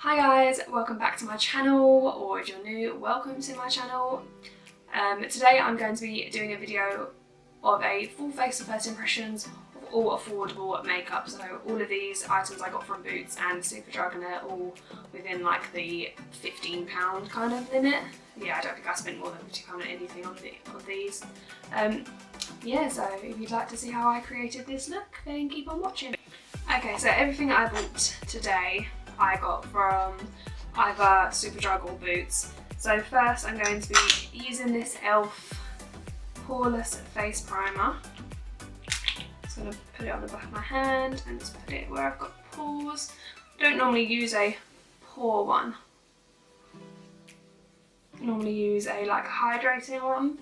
Hi guys, welcome back to my channel, or if you're new, welcome to my channel. Today I'm going to be doing a video of a full face of first impressions of all affordable makeup. So all of these items I got from Boots and Superdrug, and they're all within like the £15 kind of limit. Yeah, I don't think I spent more than £50 on anything on these. Yeah, so if you'd like to see how I created this look, then keep on watching. Okay, so everything I bought today I got from either Superdrug or Boots. So first I'm going to be using this E.L.F Poreless face primer. Just going to put it on the back of my hand and just put it where I've got pores. I don't normally use a pore one. I normally use a like hydrating one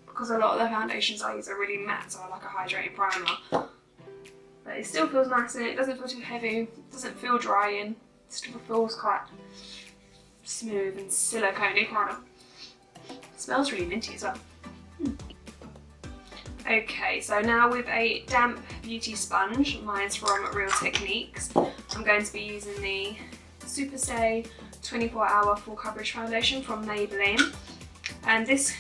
because a lot of the foundations I use are really matte, so I like a hydrating primer. But it still feels nice and it doesn't feel too heavy, it doesn't feel drying. It still feels quite smooth and silicone-y kind of. It smells really minty as well. Okay, so now with a damp beauty sponge, mine's from Real Techniques, I'm going to be using the Superstay 24-hour full coverage foundation from Maybelline. And this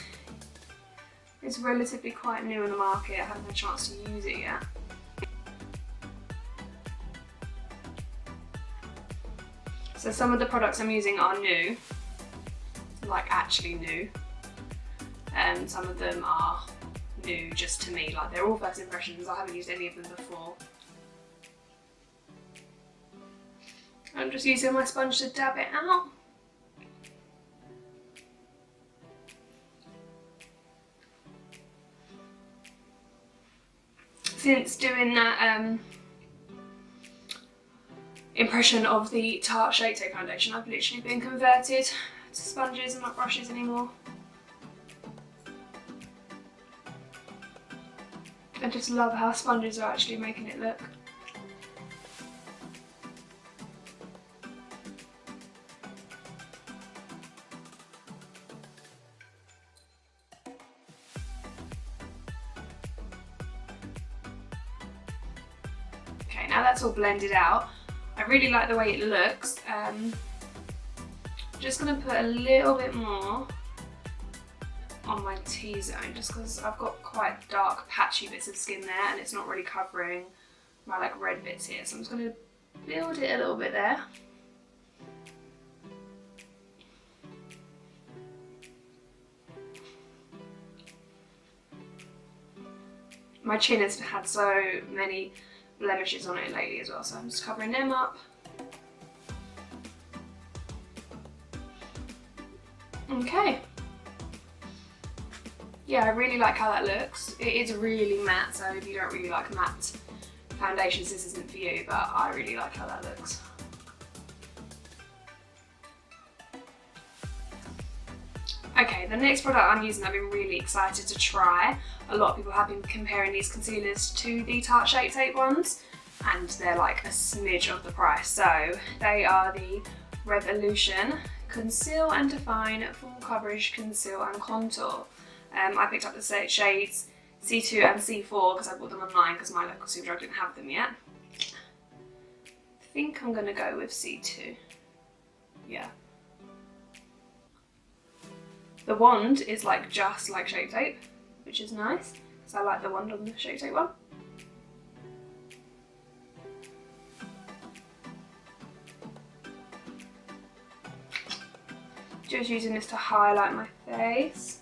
is relatively quite new in the market, I haven't had a chance to use it yet. So some of the products I'm using are new, like actually new, and some of them are new just to me, like they're all first impressions, I haven't used any of them before. I'm just using my sponge to dab it out. Since doing that impression of the Tarte Shape Tape foundation, I've literally been converted to sponges and not brushes anymore. I just love how sponges are actually making it look. Okay, now that's all blended out. I really like the way it looks. I'm just going to put a little bit more on my T-zone just because I've got quite dark patchy bits of skin there and it's not really covering my like red bits here. So I'm just going to build it a little bit there. My chin has had so many blemishes on it lately as well, so I'm just covering them up. Okay. Yeah, I really like how that looks. It is really matte, so if you don't really like matte foundations, this isn't for you, but I really like how that looks. Okay, the next product I'm using I've been really excited to try. A lot of people have been comparing these concealers to the Tarte Shape Tape ones, and they're like a smidge of the price. So they are the Revolution Conceal and Define Full Coverage Conceal and Contour. I picked up the shades C2 and C4 because I bought them online because my local Superdrug didn't have them yet. I think I'm going to go with C2. Yeah. The wand is like just like Shape Tape, which is nice, because I like the wand on the Shape Tape one. Just using this to highlight my face.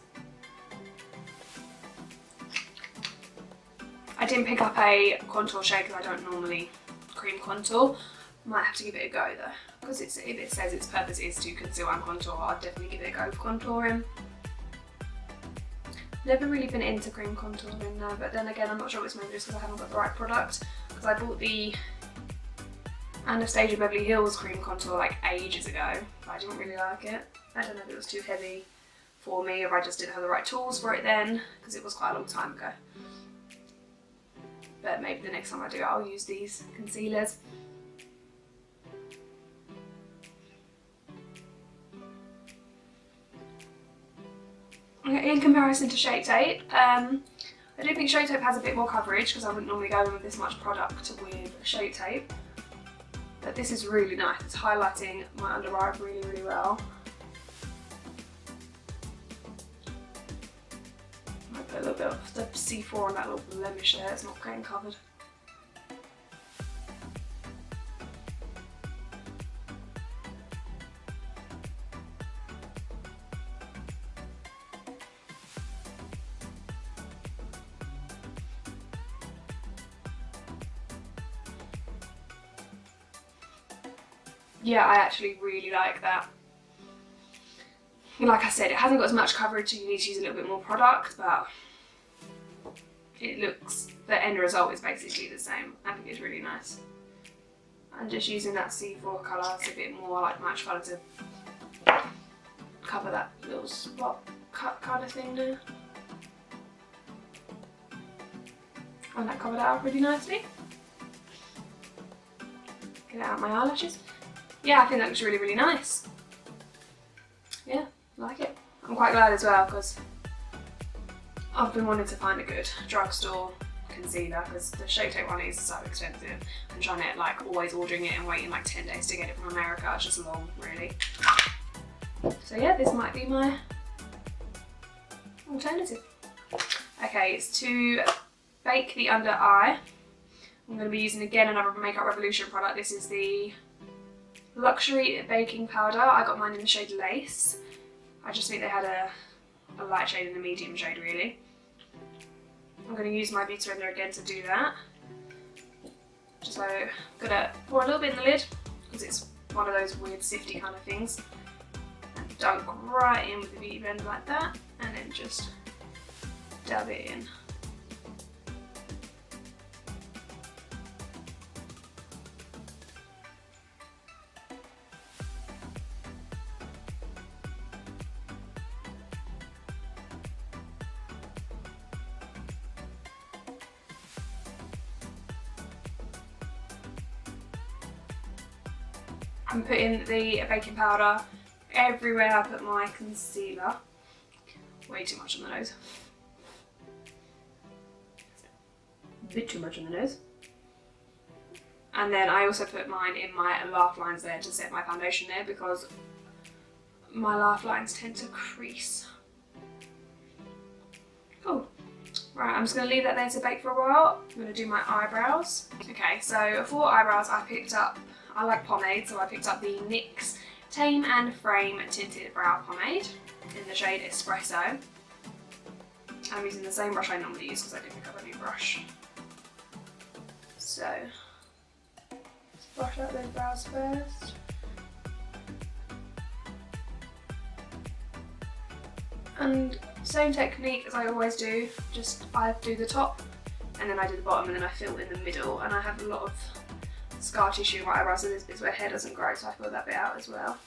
I didn't pick up a contour shade because I don't normally cream contour. Might have to give it a go though, because if it says its purpose is to conceal and contour, I'd definitely give it a go for contouring. Never really been into cream contouring though, but then again I'm not sure if it's maybe just because I haven't got the right product, because I bought the Anastasia Beverly Hills cream contour like ages ago, but I didn't really like it. I don't know if it was too heavy for me or I just didn't have the right tools for it then, because it was quite a long time ago. But maybe the next time I do I'll use these concealers. In comparison to Shape Tape, I do think Shape Tape has a bit more coverage because I wouldn't normally go in with this much product with Shape Tape. But this is really nice. It's highlighting my under eye really, really well. I might put a little bit of the C4 on that little blemish there. It's not getting covered. Yeah, I actually really like that. Like I said, it hasn't got as much coverage, so you need to use a little bit more product, but it looks, the end result is basically the same. I think it's really nice. I'm just using that C4 colour, it's a bit more like match colour to cover that little spot cut kind of thing there. And that covered it up really nicely. Get out my eyelashes. Yeah, I think that looks really, really nice. Yeah, I like it. I'm quite glad as well because I've been wanting to find a good drugstore concealer because the Shape Tape one is so expensive. I'm trying to like always ordering it and waiting like 10 days to get it from America. It's just long, really. So yeah, this might be my alternative. Okay, it's to bake the under eye. I'm going to be using again another Makeup Revolution product. This is the Luxury Baking Powder. I got mine in the shade Lace. I just think they had a light shade and a medium shade really. I'm going to use my beauty blender again to do that. So I'm going to pour a little bit in the lid because it's one of those weird sifty kind of things. And dunk right in with the beauty blender like that, and then just dab it in. I'm putting the baking powder everywhere I put my concealer. Way too much on the nose. A bit too much on the nose. And then I also put mine in my laugh lines there to set my foundation there because my laugh lines tend to crease. Cool. Right, I'm just going to leave that there to bake for a while. I'm going to do my eyebrows. Okay, so for eyebrows I like pomade, so I picked up the NYX Tame and Frame Tinted Brow Pomade in the shade Espresso. I'm using the same brush I normally use because I did pick up a new brush. So, let's brush out those brows first. And same technique as I always do, just I do the top and then I do the bottom and then I fill in the middle, and I have a lot of scar tissue in my eyebrows, so there's bits where hair doesn't grow, so I fill that bit out as well.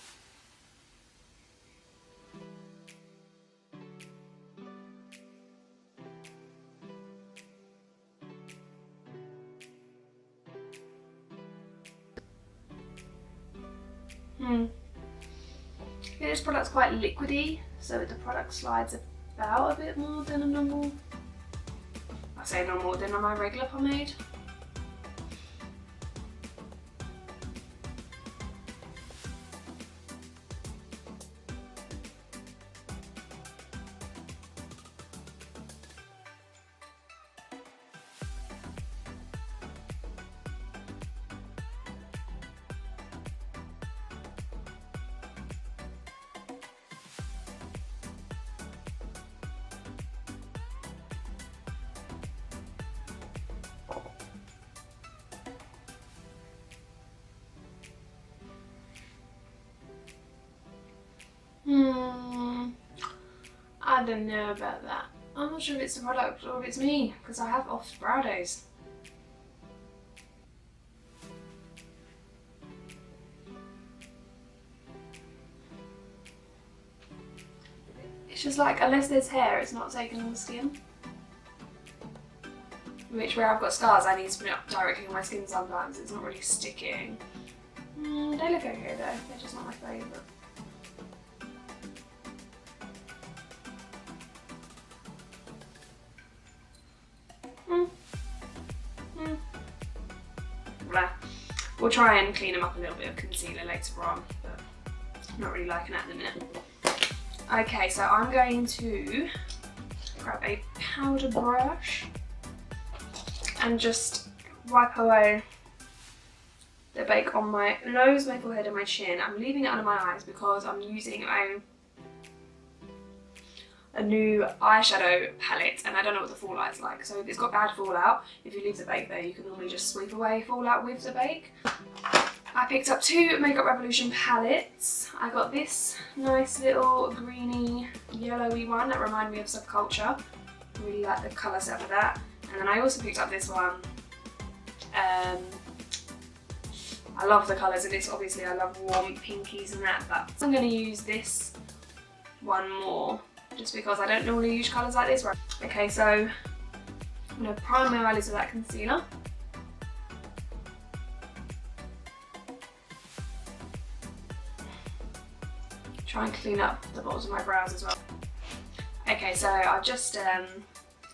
Yeah, this product's quite liquidy, so the product slides about a bit more than a normal, I say normal, than on my regular pomade. I don't know about that. I'm not sure if it's the product or if it's me, because I have off brow days. It's just like, unless there's hair, it's not taking on the skin. Which, where I've got scars, I need to put it up directly on my skin sometimes. It's not really sticking. They look okay though, they're just not my favourite. We'll try and clean them up a little bit of concealer later on, but I'm not really liking that at the minute. Okay, so I'm going to grab a powder brush and just wipe away the bake on my nose, my forehead and my chin. I'm leaving it under my eyes because I'm using a new eyeshadow palette and I don't know what the fallout's like. So if it's got bad fallout, if you leave the bake there, you can normally just sweep away fallout with the bake. I picked up two Makeup Revolution palettes. I got this nice little greeny, yellowy one that reminded me of Subculture. I really like the colour set for that. And then I also picked up this one. I love the colours of this, obviously I love warm pinkies and that, but I'm going to use this one more, just because I don't normally use colours like this. Okay, so I'm going to prime my eyelids with that concealer. Try and clean up the bottoms of my brows as well. Okay, so I've just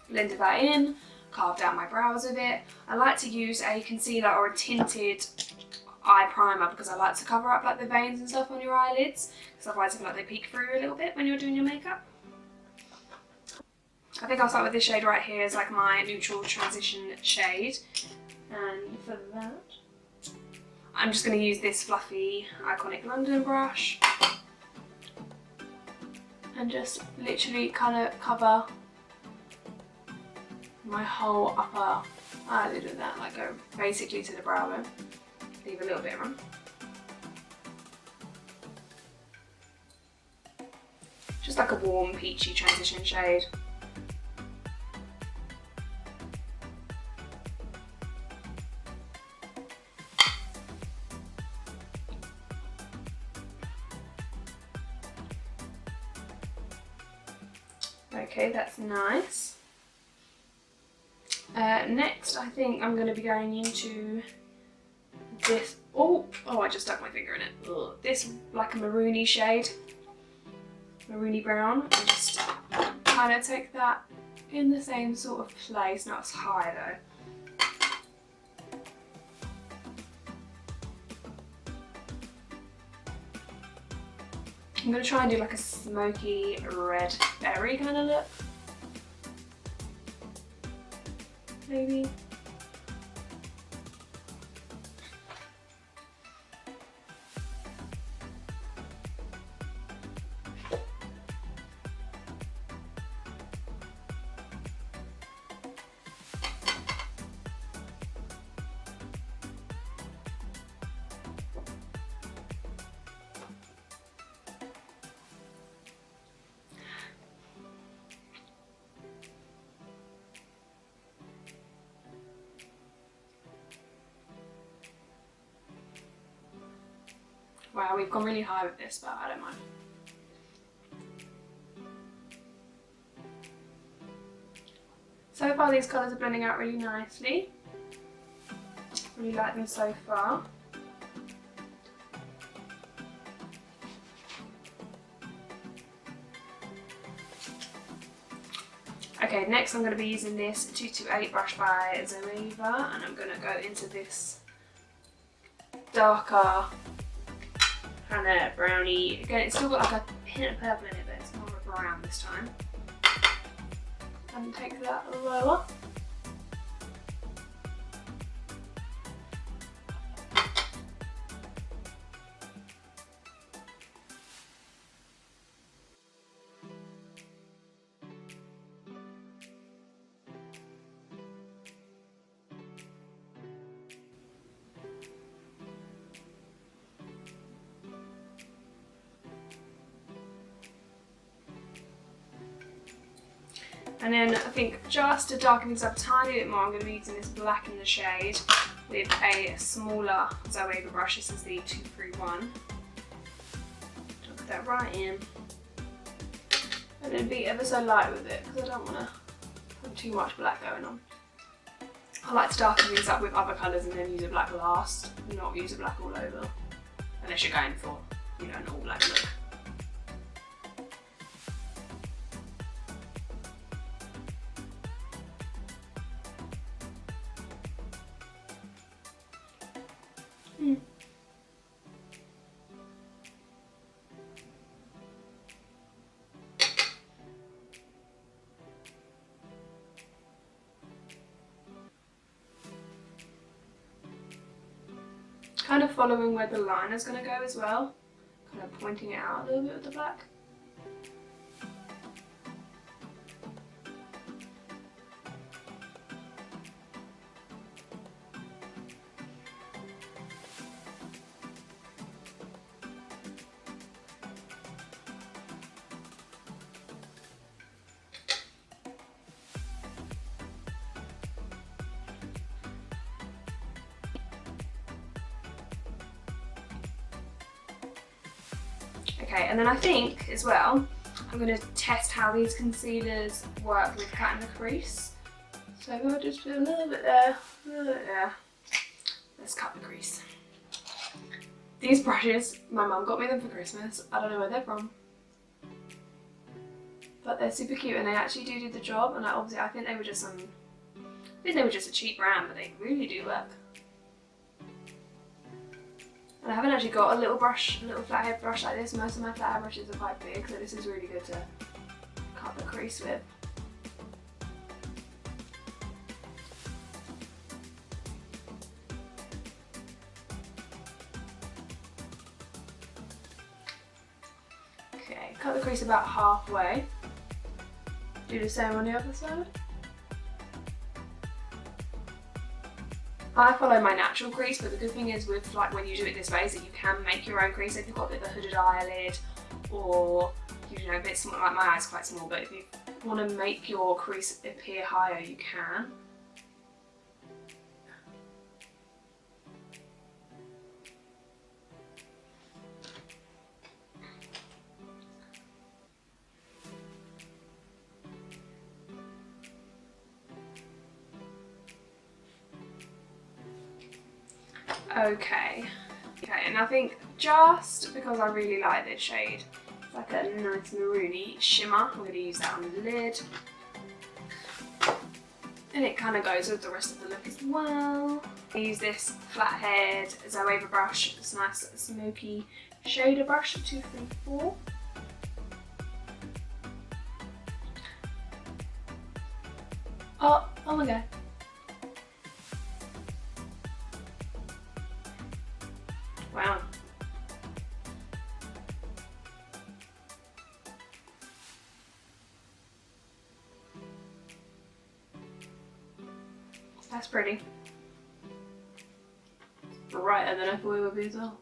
blended that in, carved out my brows with it. I like to use a concealer or a tinted eye primer because I like to cover up like the veins and stuff on your eyelids, because otherwise I feel like they peek through a little bit when you're doing your makeup. I think I'll start with this shade right here. It's like my neutral transition shade, and for that I'm just going to use this fluffy Iconic London brush and just literally kind of cover my whole upper eyelid with that, like go basically to the brow bone. Leave a little bit of room. Just like a warm peachy transition shade. Okay, that's nice. Next, I think I'm going to be going into this. Oh, I just stuck my finger in it. Ugh. This like a maroony shade, maroony brown, and just kind of take that in the same sort of place. Not as high though. I'm going to try and do like a smoky red berry kind of look. Maybe. Wow, we've gone really high with this, but I don't mind. So far these colours are blending out really nicely. Really like them so far. Okay, next I'm going to be using this 228 brush by Zoeva, and I'm going to go into this darker kind of browny. Again, it's still got like a hint of purple in it, but it's more of a brown this time. And take that lower. And then I think just to darken things up a tiny bit more, I'm going to be using this black in the shade with a smaller Zoeva brush. This is the 231. Put that right in. And then be ever so light with it because I don't want to have too much black going on. I like to darken things up with other colours and then use a black last, not use a black all over. Unless you're going for, you know, an all black look. kind of following where the liner's going to go as well, kind of pointing it out a little bit with the black. Okay, and then I think as well, I'm going to test how these concealers work with cutting the crease. So we'll just do a little bit there, a little bit there. Let's cut the crease. These brushes, my mum got me them for Christmas. I don't know where they're from, but they're super cute and they actually do the job. And obviously, I think they were just a cheap brand, but they really do work. And I haven't actually got a little flathead brush like this. Most of my flathead brushes are quite big, so this is really good to cut the crease with. Okay, cut the crease about halfway. Do the same on the other side. I follow my natural crease, but the good thing is with like when you do it this way is that you can make your own crease. If you've got a bit of a hooded eyelid, or you know, a bit small, like my eye's quite small, but if you want to make your crease appear higher, you can. Okay, and I think just because I really like this shade, it's like a nice maroony shimmer, I'm going to use that on the lid. And it kind of goes with the rest of the look as well. I use this flathead Zoeva brush, this nice smoky shader brush, 234. Oh my god. Wow. That's pretty. Brighter than I thought it would be as well.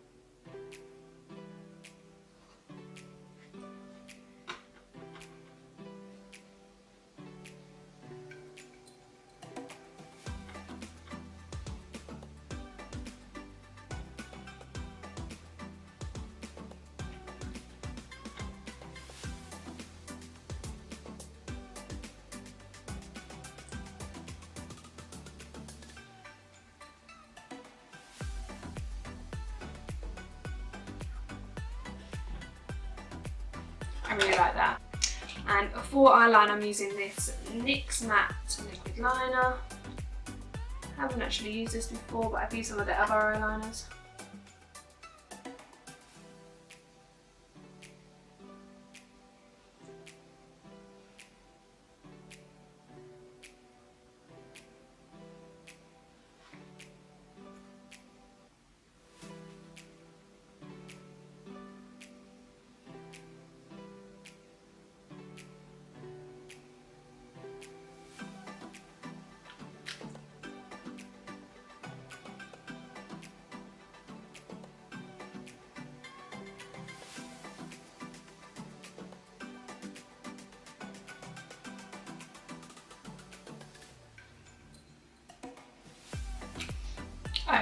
I really like that. And for eyeliner, I'm using this NYX Matte Liquid Liner. I haven't actually used this before, but I've used some of the other eyeliners.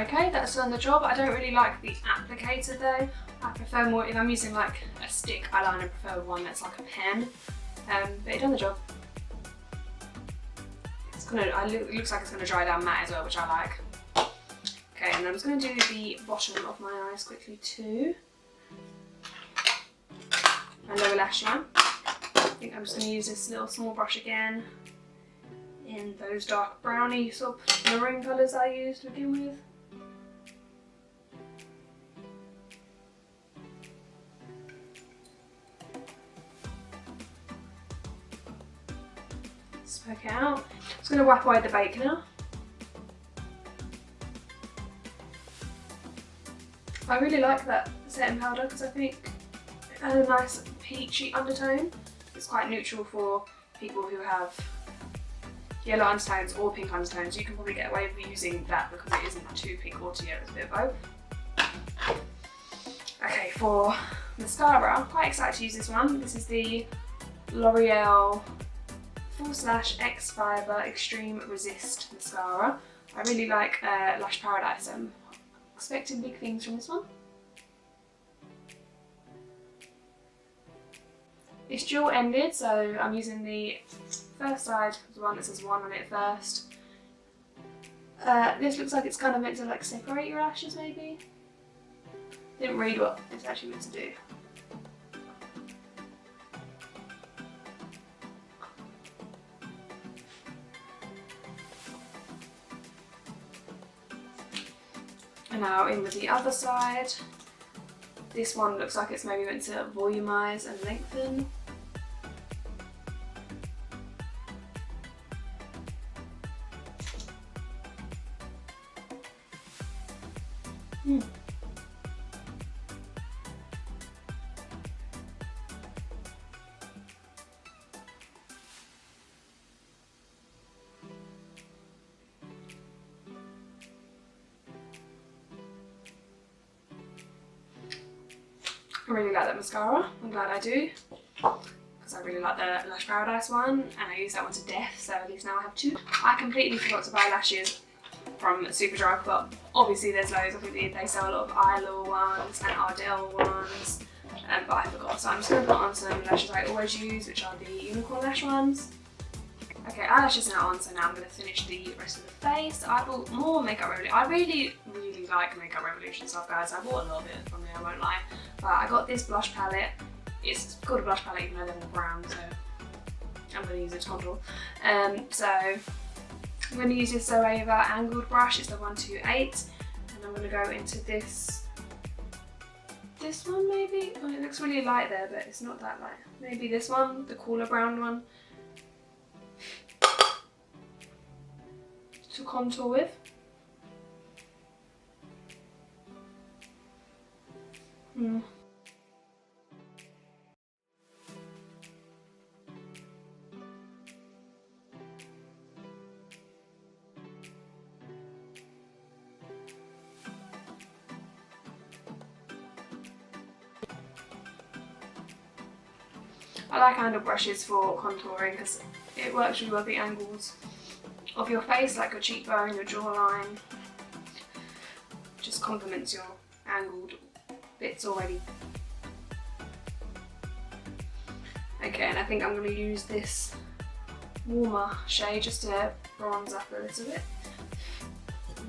Okay, that's done the job. I don't really like the applicator though. I prefer more, if I'm using like a stick eyeliner, I prefer one that's like a pen. But it done the job. It looks like it's going to dry down matte as well, which I like. Okay, and I'm just going to do the bottom of my eyes quickly too. My lower lash line. I think I'm just going to use this little small brush again in those dark browny sort of maroon colours I used to begin with. Poke it out. I'm just going to wipe away the bake now. I really like that setting powder because I think it has a nice peachy undertone. It's quite neutral for people who have yellow undertones or pink undertones. You can probably get away with using that because it isn't too pink or too yellow, it's a bit of both. Okay, for mascara, I'm quite excited to use this one. This is the L'Oreal /X Fibre Extreme Resist Mascara. I really like Lash Paradise. I'm expecting big things from this one. It's dual ended, so I'm using the first side, the one that says 1 on it first. This looks like it's kind of meant to like separate your lashes maybe. Didn't read what it's actually meant to do. And now in with the other side. This one looks like it's maybe meant to volumize and lengthen. I really like that mascara, I'm glad I do, because I really like the Lash Paradise one and I use that one to death, so at least now I have 2. I completely forgot to buy lashes from Superdrug, but obviously there's loads. I think they sell a lot of Eyelure ones and Ardell ones, but I forgot, so I'm just going to put on some lashes I always use, which are the unicorn lash ones. Okay, eyelashes now on, so now I'm going to finish the rest of the face. I bought more Makeup Revolution. I really like Makeup Revolution stuff, guys. I bought a lot of it from there, I won't lie. But I got this blush palette. It's called a blush palette even though they're all brown, so I'm going to use it to contour. So I'm going to use this Zoeva angled brush. It's the 128, and I'm going to go into this one maybe. Oh, it looks really light there, but it's not that light. Maybe this one, the cooler brown one, to contour with. I like angled brushes for contouring because it works really well with the angles of your face, like your cheekbone, your jawline. Just complements your angled bits already. Okay, and I think I'm going to use this warmer shade just to bronze up a little bit.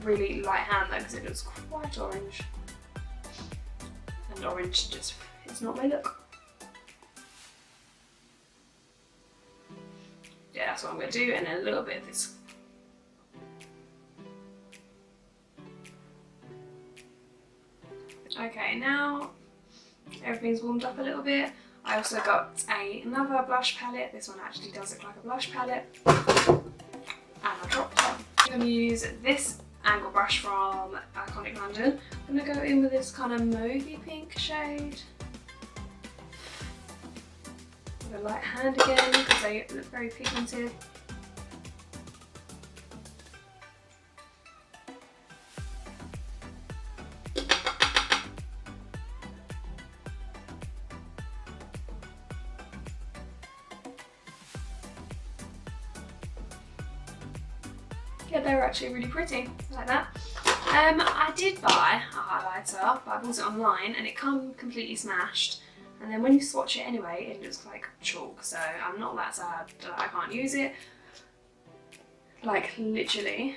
Really light hand though because it looks quite orange. And orange just, it's not my look. Yeah, that's what I'm going to do, and then a little bit of this. Okay, now everything's warmed up a little bit. I also got another blush palette. This one actually does look like a blush palette. And I dropped it. I'm going to use this angle brush from Iconic London. I'm going to go in with this kind of mauvey pink shade. With a light hand again because they look very pigmented. Yeah, they were actually really pretty, like that. I did buy a highlighter, but I bought it online and it come completely smashed. And then when you swatch it anyway, it looks like chalk, so I'm not that sad that I can't use it. Like, literally,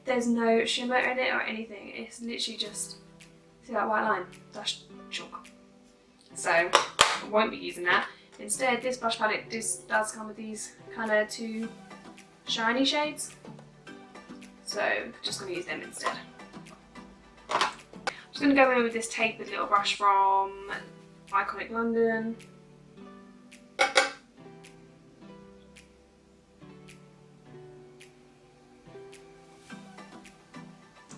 there's no shimmer in it or anything. It's literally just, see that white line? That's chalk. So, I won't be using that. Instead, this blush palette does come with these kind of 2 shiny shades. So, just going to use them instead. I'm just going to go in with this tapered little brush from Iconic London.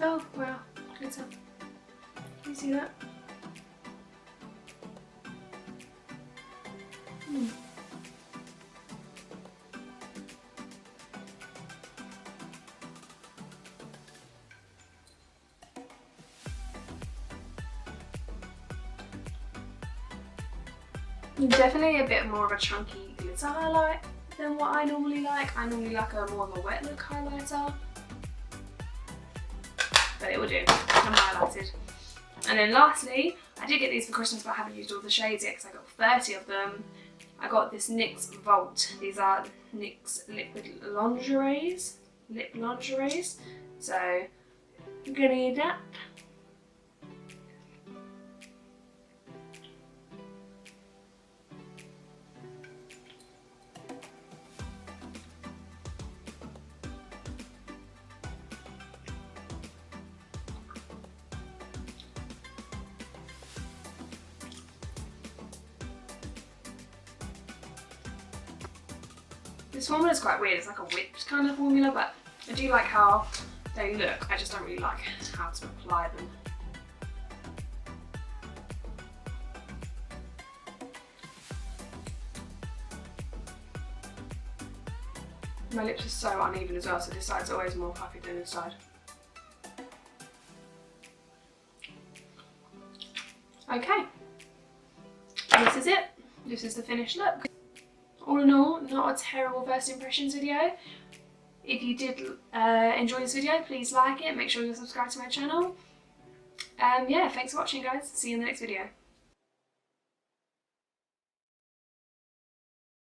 Oh wow, glitter. you see that? Definitely a bit more of a chunky glitter highlight than what I normally like. I normally like a more of a wet look highlighter, but it will do. I'm highlighted. And then lastly, I did get these for Christmas, but I haven't used all the shades yet because I got 30 of them. I got this NYX Vault. These are NYX Lip Lingeries. So I'm gonna need that. This formula is quite weird, it's like a whipped kind of formula, but I do like how they look. I just don't really like how to apply them. My lips are so uneven as well, so this side's always more puffy than this side. Okay, this is it. This is the finished look. All in all, not a terrible first impressions video. If you did enjoy this video, please like it, make sure you're subscribed to my channel. Yeah, thanks for watching guys, see you in the next video.